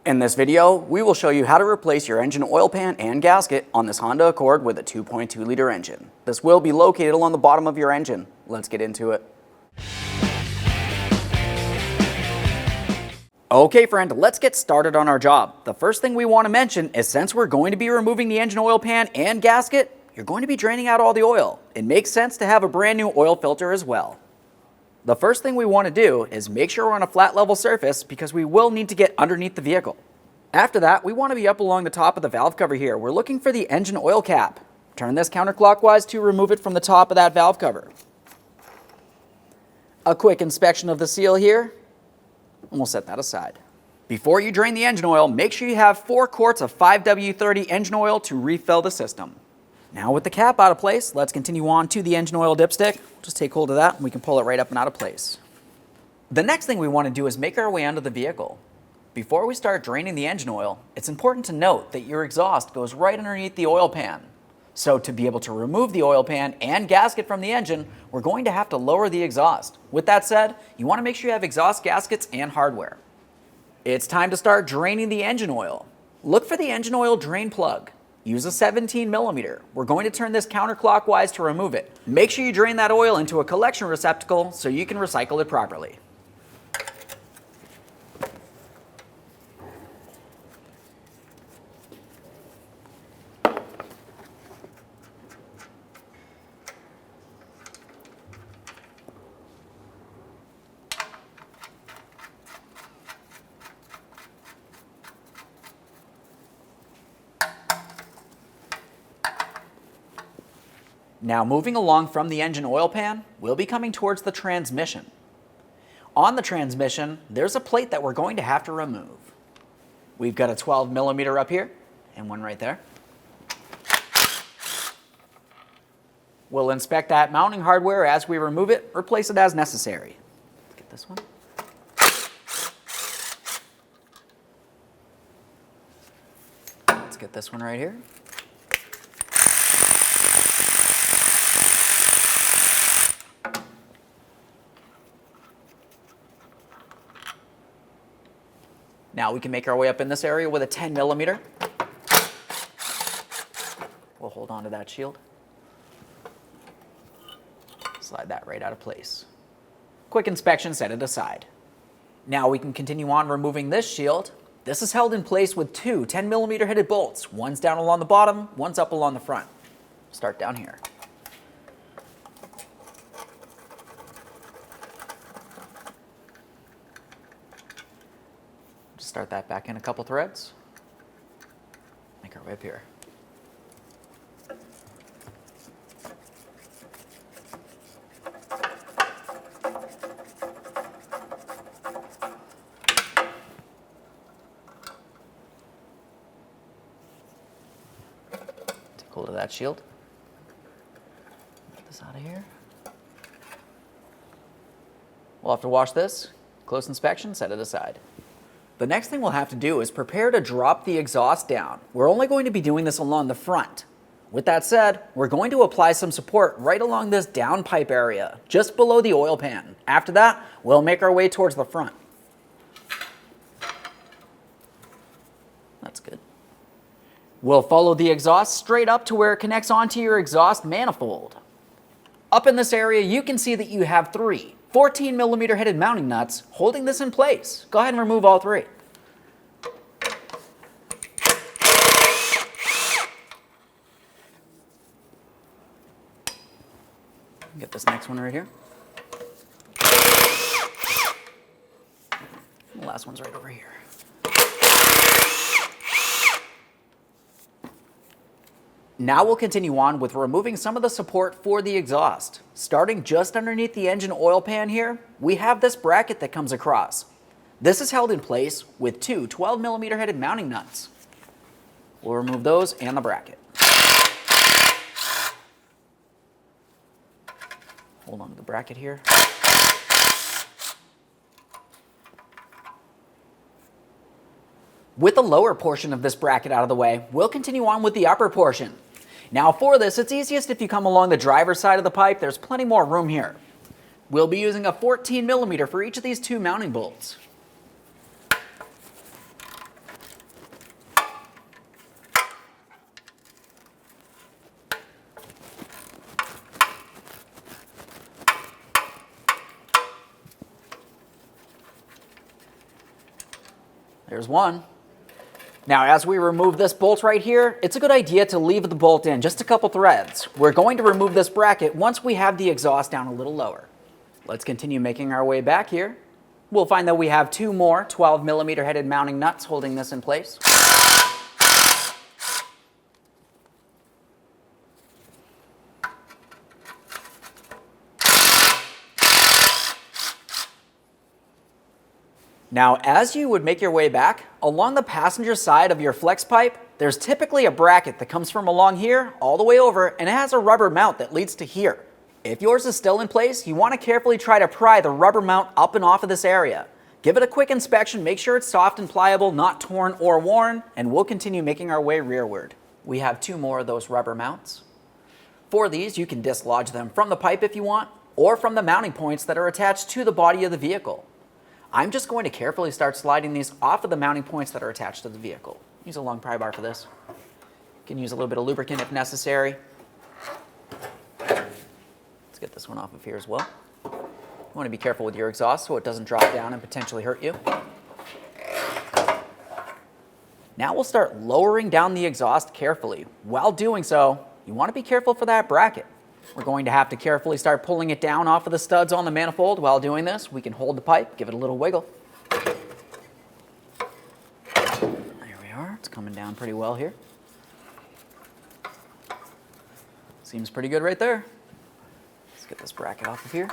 In this video, we will show you how to replace your engine oil pan and gasket on this Honda Accord with a 2.2 liter engine. This will be located along the bottom of your engine. Let's get into it. Okay friend, let's get started on our job. The first thing we want to mention is since we're going to be removing the engine oil pan and gasket, you're going to be draining out all the oil. It makes sense to have a brand new oil filter as well. The first thing we want to do is make sure we're on a flat level surface because we will need to get underneath the vehicle. After that, we want to be up along the top of the valve cover here. We're looking for the engine oil cap. Turn this counterclockwise to remove it from the top of that valve cover. A quick inspection of the seal here, and we'll set that aside. Before you drain the engine oil, make sure you have 4 quarts of 5W30 engine oil to refill the system. Now with the cap out of place, let's continue on to the engine oil dipstick. Just take hold of that and we can pull it right up and out of place. The next thing we want to do is make our way onto the vehicle. Before we start draining the engine oil, it's important to note that your exhaust goes right underneath the oil pan. So to be able to remove the oil pan and gasket from the engine, we're going to have to lower the exhaust. With that said, you want to make sure you have exhaust gaskets and hardware. It's time to start draining the engine oil. Look for the engine oil drain plug. Use a 17 millimeter. We're going to turn this counterclockwise to remove it. Make sure you drain that oil into a collection receptacle so you can recycle it properly. Now moving along from the engine oil pan, we'll be coming towards the transmission. On the transmission, there's a plate that we're going to have to remove. We've got a 12 millimeter up here and one right there. We'll inspect that mounting hardware as we remove it, replace it as necessary. Let's get this one. Let's get this one right here. Now we can make our way up in this area with a 10 millimeter. We'll hold on to that shield. Slide that right out of place. Quick inspection, set it aside. Now we can continue on removing this shield. This is held in place with 2 10 millimeter headed bolts. One's down along the bottom, one's up along the front. Start down here. Start that back in a couple threads. Make our way up here. Take hold of that shield. Get this out of here. We'll have to wash this. Close inspection, set it aside. The next thing we'll have to do is prepare to drop the exhaust down. We're only going to be doing this along the front. With that said, we're going to apply some support right along this downpipe area, just below the oil pan. After that, we'll make our way towards the front. That's good. We'll follow the exhaust straight up to where it connects onto your exhaust manifold. Up in this area, you can see that you have 3 14 millimeter headed mounting nuts holding this in place. Go ahead and remove all 3. Get this next one right here. The last one's right over here. Now we'll continue on with removing some of the support for the exhaust. Starting just underneath the engine oil pan here, we have this bracket that comes across. This is held in place with 2 12 millimeter headed mounting nuts. We'll remove those and the bracket. Hold on to the bracket here. With the lower portion of this bracket out of the way, we'll continue on with the upper portion. Now for this, it's easiest if you come along the driver's side of the pipe. There's plenty more room here. We'll be using a 14 millimeter for each of these 2 mounting bolts. There's one. Now, as we remove this bolt right here, it's a good idea to leave the bolt in just a couple threads. We're going to remove this bracket once we have the exhaust down a little lower. Let's continue making our way back here. We'll find that we have two more 12mm headed mounting nuts holding this in place. Now, as you would make your way back, along the passenger side of your flex pipe, there's typically a bracket that comes from along here all the way over, and it has a rubber mount that leads to here. If yours is still in place, you want to carefully try to pry the rubber mount up and off of this area. Give it a quick inspection, make sure it's soft and pliable, not torn or worn, and we'll continue making our way rearward. We have two more of those rubber mounts. For these, you can dislodge them from the pipe if you want, or from the mounting points that are attached to the body of the vehicle. I'm just going to carefully start sliding these off of the mounting points that are attached to the vehicle. Use a long pry bar for this. You can use a little bit of lubricant if necessary. Let's get this one off of here as well. You want to be careful with your exhaust so it doesn't drop down and potentially hurt you. Now we'll start lowering down the exhaust carefully. While doing so, you want to be careful for that bracket. We're going to have to carefully start pulling it down off of the studs on the manifold. While doing this, we can hold the pipe, give it a little wiggle. There we are. It's coming down pretty well here. Seems pretty good right there. Let's get this bracket off of here.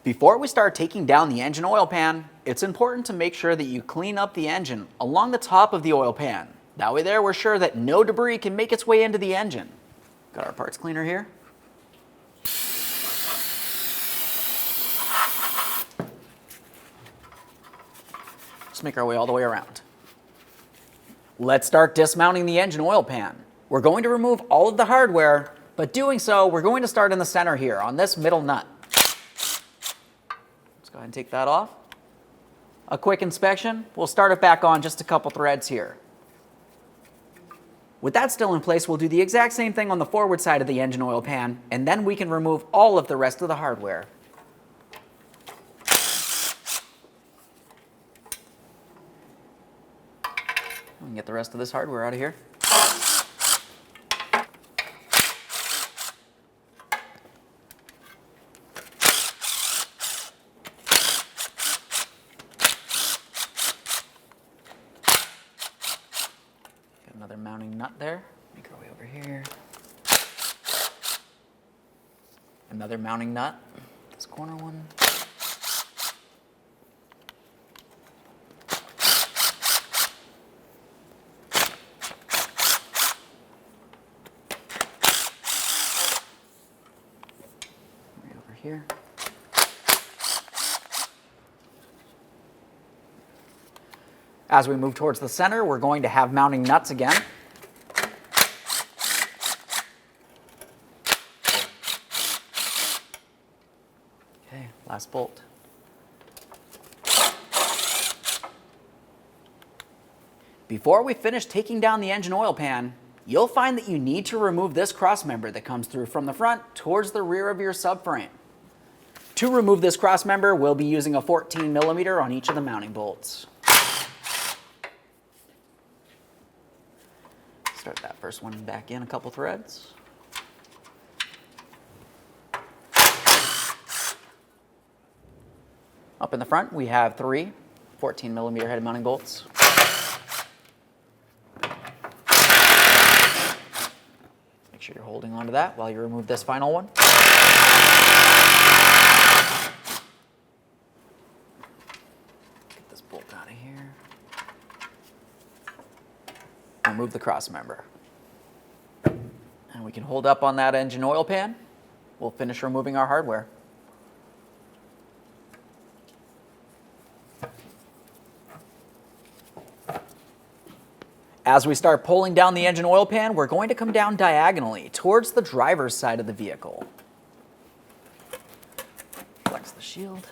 Before we start taking down the engine oil pan, it's important to make sure that you clean up the engine along the top of the oil pan. That way there, we're sure that no debris can make its way into the engine. Got our parts cleaner here. Just make our way all the way around. Let's start dismounting the engine oil pan. We're going to remove all of the hardware, but doing so, we're going to start in the center here on this middle nut. Go ahead and take that off. A quick inspection. We'll start it back on just a couple threads here. With that still in place, we'll do the exact same thing on the forward side of the engine oil pan, and then we can remove all of the rest of the hardware. We can get the rest of this hardware out of here. Another mounting nut there. Make our way over here. Another mounting nut. This corner one. Right over here. As we move towards the center, we're going to have mounting nuts again. Okay, last bolt. Before we finish taking down the engine oil pan, you'll find that you need to remove this cross member that comes through from the front towards the rear of your subframe. To remove this cross member, we'll be using a 14mm on each of the mounting bolts. Start that first one back in a couple threads. Up in the front, we have three 14mm headed mounting bolts. Make sure you're holding onto that while you remove this final one. Get this bolt out of here. Remove the cross member. And we can hold up on that engine oil pan. We'll finish removing our hardware. As we start pulling down the engine oil pan, we're going to come down diagonally towards the driver's side of the vehicle. Flex the shield.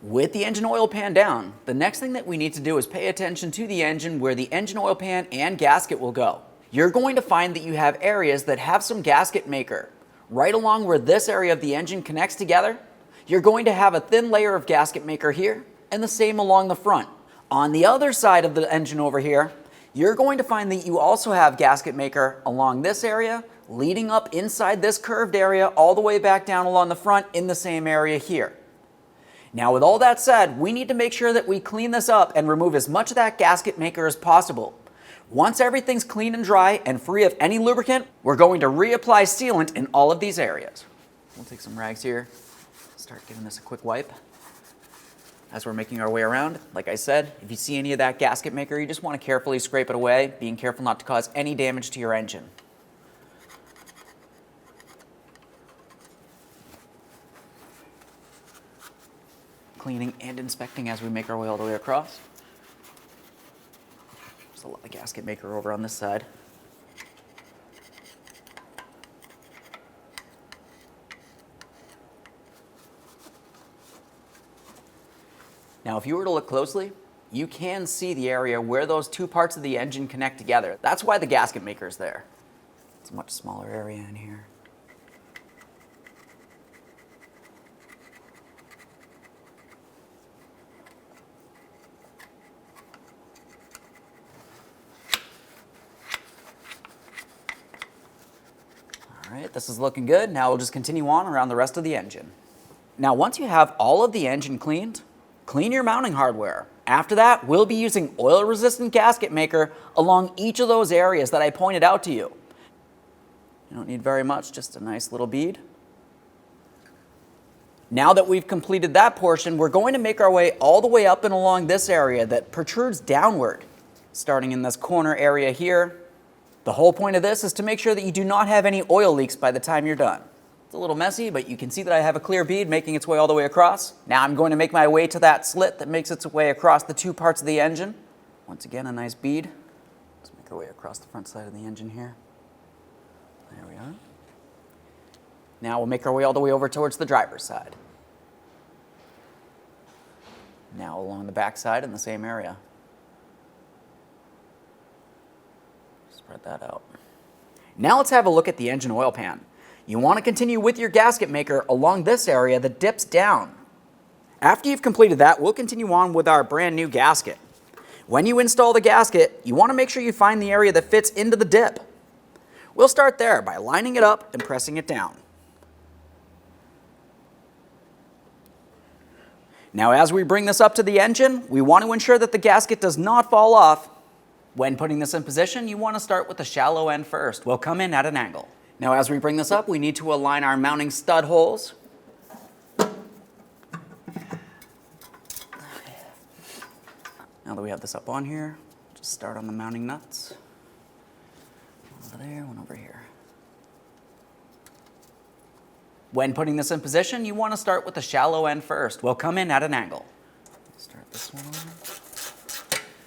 With the engine oil pan down, the next thing that we need to do is pay attention to the engine where the engine oil pan and gasket will go. you're going to find that you have areas that have some gasket maker. Right along where this area of the engine connects together, you're going to have a thin layer of gasket maker here, and the same along the front. On the other side of the engine over here, you're going to find that you also have gasket maker along this area, leading up inside this curved area all the way back down along the front in the same area here. Now with all that said, we need to make sure that we clean this up and remove as much of that gasket maker as possible. Once everything's clean and dry and free of any lubricant, we're going to reapply sealant in all of these areas. We'll take some rags here, start giving this a quick wipe. As we're making our way around, like I said, if you see any of that gasket maker, you just want to carefully scrape it away, being careful not to cause any damage to your engine. Cleaning and inspecting as we make our way all the way across. There's a lot of gasket maker over on this side. Now, if you were to look closely, you can see the area where those two parts of the engine connect together. That's why the gasket maker is there. It's a much smaller area in here. All right, this is looking good. Now we'll just continue on around the rest of the engine. Now, once you have all of the engine cleaned, clean your mounting hardware. After that, we'll be using oil-resistant gasket maker along each of those areas that I pointed out to you. You don't need very much, just a nice little bead. Now that we've completed that portion, we're going to make our way all the way up and along this area that protrudes downward, starting in this corner area here. The whole point of this is to make sure that you do not have any oil leaks by the time you're done. It's a little messy, but you can see that I have a clear bead making its way all the way across. Now I'm going to make my way to that slit that makes its way across the two parts of the engine. Once again, a nice bead. Let's make our way across the front side of the engine here. There we are. Now we'll make our way all the way over towards the driver's side. Now along the back side in the same area. Spread that out. Now let's have a look at the engine oil pan. You want to continue with your gasket maker along this area that dips down. After you've completed that, we'll continue on with our brand new gasket. When you install the gasket, you want to make sure you find the area that fits into the dip. We'll start there by lining it up and pressing it down. Now as we bring this up to the engine, we want to ensure that the gasket does not fall off. When putting this in position, you want to start with the shallow end first. We'll come in at an angle. Now as we bring this up, we need to align our mounting stud holes. Now that we have this up on here, just start on the mounting nuts. One over there, one over here. When putting this in position, you want to start with the shallow end first. We'll come in at an angle. Start this one on.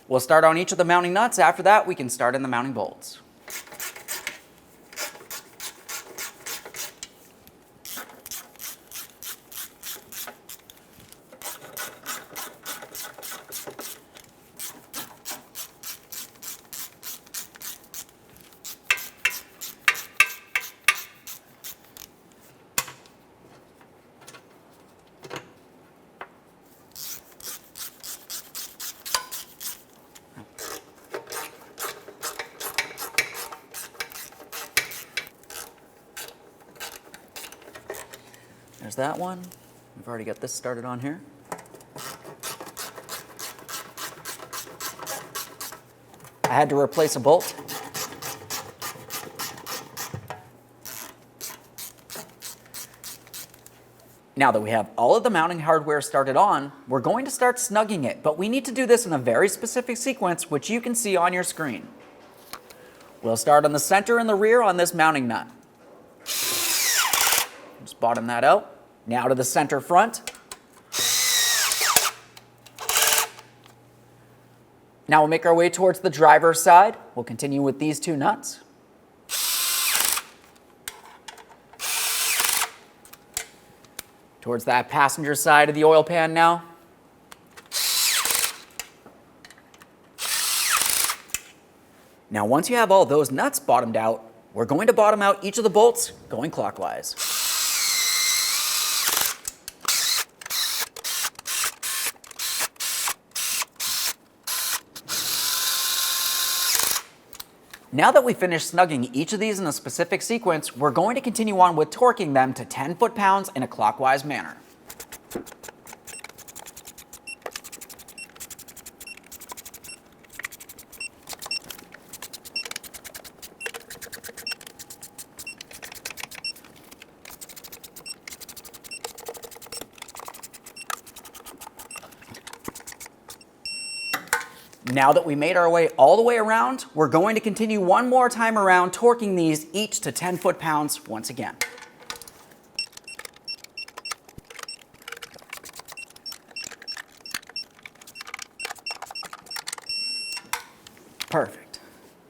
We'll start on each of the mounting nuts. After that, we can start in the mounting bolts. There's that one. We've already got this started on here. I had to replace a bolt. Now that we have all of the mounting hardware started on, we're going to start snugging it, but we need to do this in a very specific sequence, which you can see on your screen. We'll start on the center and the rear on this mounting nut. Just bottom that out. Now to the center front. Now we'll make our way towards the driver's side. We'll continue with these two nuts. Towards that passenger side of the oil pan now. Now once you have all those nuts bottomed out, we're going to bottom out each of the bolts going clockwise. Now that we've finished snugging each of these in a specific sequence, we're going to continue on with torquing them to 10 foot-pounds in a clockwise manner. Now that we made our way all the way around, we're going to continue one more time around, torquing these each to 10 foot-pounds once again. Perfect.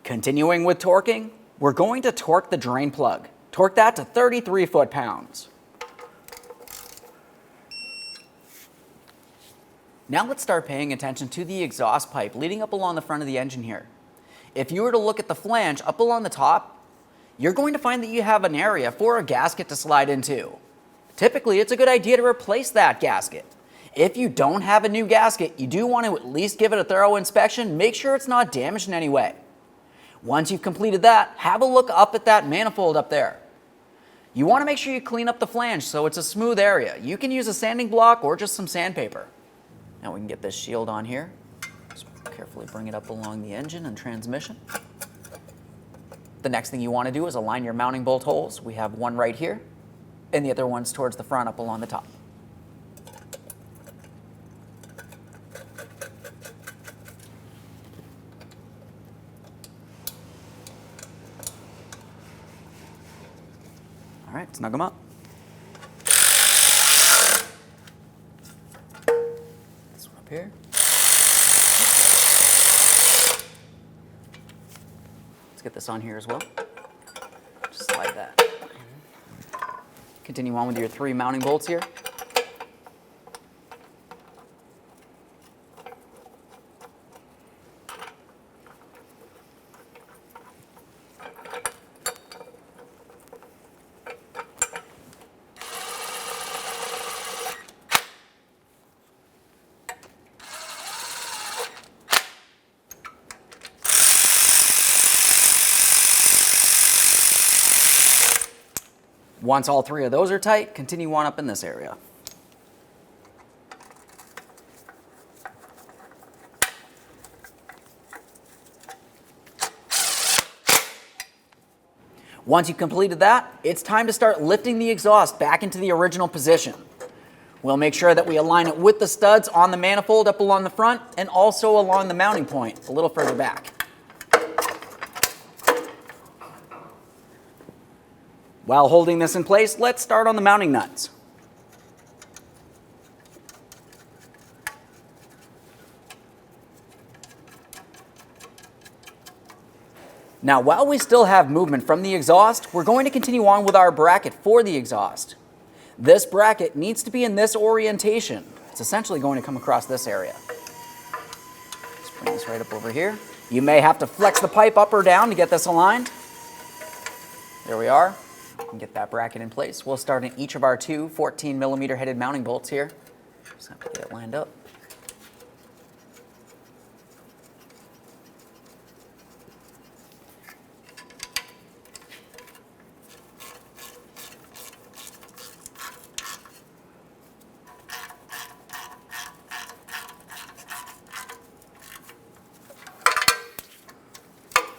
Continuing with torquing, we're going to torque the drain plug. Torque that to 33 foot-pounds. Now let's start paying attention to the exhaust pipe leading up along the front of the engine here. If you were to look at the flange up along the top, you're going to find that you have an area for a gasket to slide into. Typically, it's a good idea to replace that gasket. If you don't have a new gasket, you do want to at least give it a thorough inspection, make sure it's not damaged in any way. Once you've completed that, have a look up at that manifold up there. You want to make sure you clean up the flange so it's a smooth area. You can use a sanding block or just some sandpaper. Now we can get this shield on here. Just carefully bring it up along the engine and transmission. The next thing you want to do is align your mounting bolt holes. We have one right here, and the other one's towards the front up along the top. All right, snug them up. Here. Let's get this on here as well. Just slide that. Continue on with your 3 mounting bolts here. Once all 3 of those are tight, continue on up in this area. Once you've completed that, it's time to start lifting the exhaust back into the original position. We'll make sure that we align it with the studs on the manifold up along the front and also along the mounting point a little further back. While holding this in place, let's start on the mounting nuts. Now, while we still have movement from the exhaust, we're going to continue on with our bracket for the exhaust. This bracket needs to be in this orientation. It's essentially going to come across this area. Let's bring this right up over here. You may have to flex the pipe up or down to get this aligned. There we are. And get that bracket in place. We'll start in each of our 2 14mm headed mounting bolts here. Just have to get it lined up.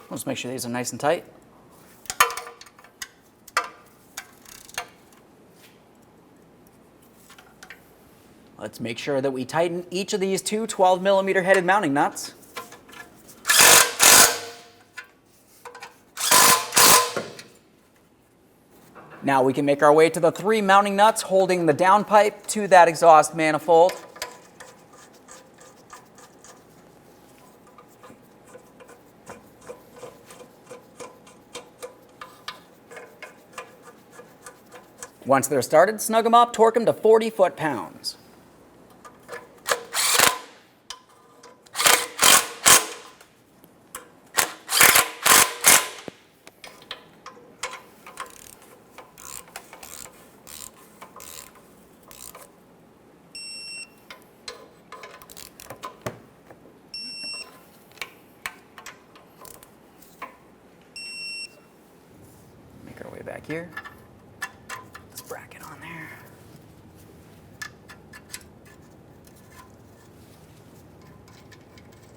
Let's make sure these are nice and tight. Let's make sure that we tighten each of these 2 12mm headed mounting nuts. Now we can make our way to the 3 mounting nuts holding the downpipe to that exhaust manifold. Once they're started, snug them up, torque them to 40 foot-pounds. back here. This bracket on there.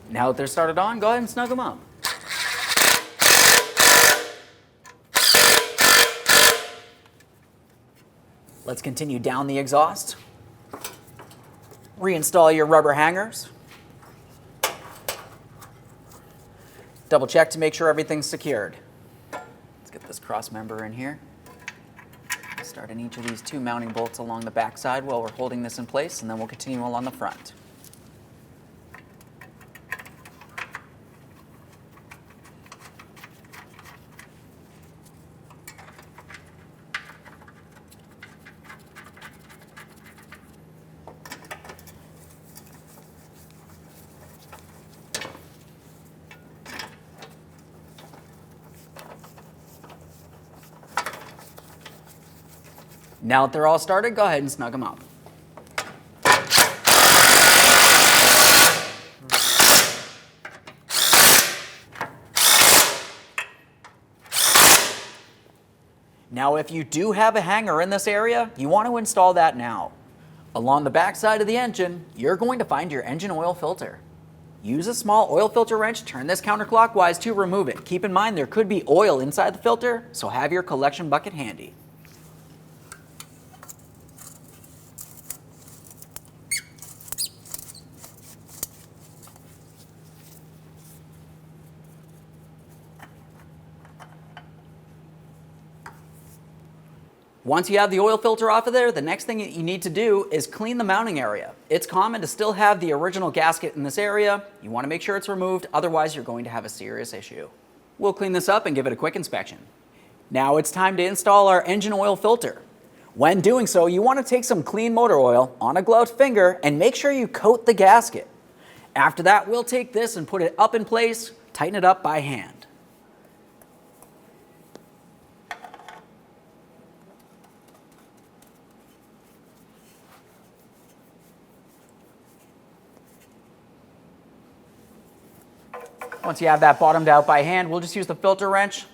Now that they're started on, go ahead and snug them up. Let's continue down the exhaust. Reinstall your rubber hangers. Double check to make sure everything's secured. Let's get this cross member in here. Start in each of these 2 mounting bolts along the back side while we're holding this in place, and then we'll continue along the front. Now that they're all started, go ahead and snug them up. Now, if you do have a hanger in this area, you want to install that now. Along the back side of the engine, you're going to find your engine oil filter. Use a small oil filter wrench, turn this counterclockwise to remove it. Keep in mind there could be oil inside the filter, so have your collection bucket handy. Once you have the oil filter off of there, the next thing you need to do is clean the mounting area. It's common to still have the original gasket in this area. You want to make sure it's removed, otherwise you're going to have a serious issue. We'll clean this up and give it a quick inspection. Now it's time to install our engine oil filter. When doing so, you want to take some clean motor oil on a gloved finger and make sure you coat the gasket. After that, we'll take this and put it up in place, tighten it up by hand. Once you have that bottomed out by hand, we'll just use the filter wrench.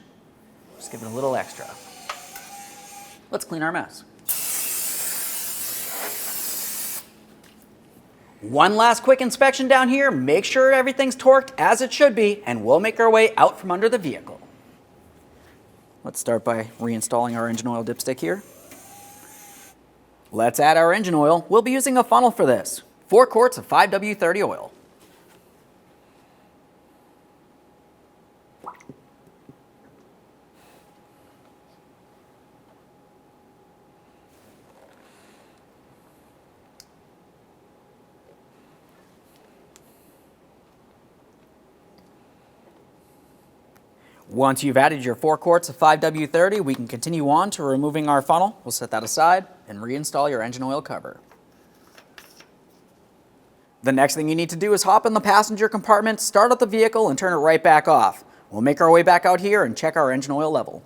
Just give it a little extra. Let's clean our mess. One last quick inspection down here. Make sure everything's torqued as it should be, and we'll make our way out from under the vehicle. Let's start by reinstalling our engine oil dipstick here. Let's add our engine oil. We'll be using a funnel for this. 4 quarts of 5W30 oil. Once you've added your 4 quarts of 5W30, we can continue on to removing our funnel. We'll set that aside and reinstall your engine oil cover. The next thing you need to do is hop in the passenger compartment, start up the vehicle, and turn it right back off. We'll make our way back out here and check our engine oil level.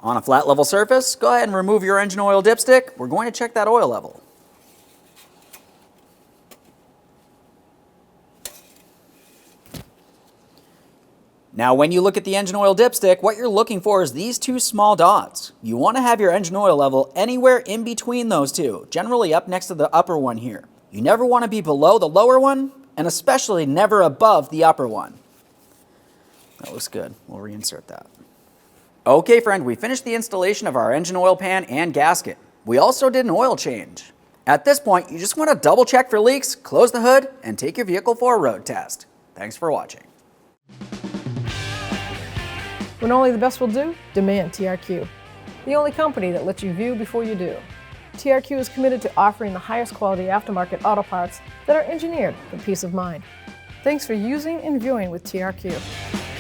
On a flat level surface, go ahead and remove your engine oil dipstick. We're going to check that oil level. Now, when you look at the engine oil dipstick, what you're looking for is these 2 small dots. You want to have your engine oil level anywhere in between those 2, generally up next to the upper one here. You never want to be below the lower one, and especially never above the upper one. That looks good. We'll reinsert that. Okay, friend, we finished the installation of our engine oil pan and gasket. We also did an oil change. At this point, you just want to double check for leaks, close the hood, and take your vehicle for a road test. Thanks for watching. When only the best will do, demand TRQ. The only company that lets you view before you do. TRQ is committed to offering the highest quality aftermarket auto parts that are engineered for peace of mind. Thanks for using and viewing with TRQ.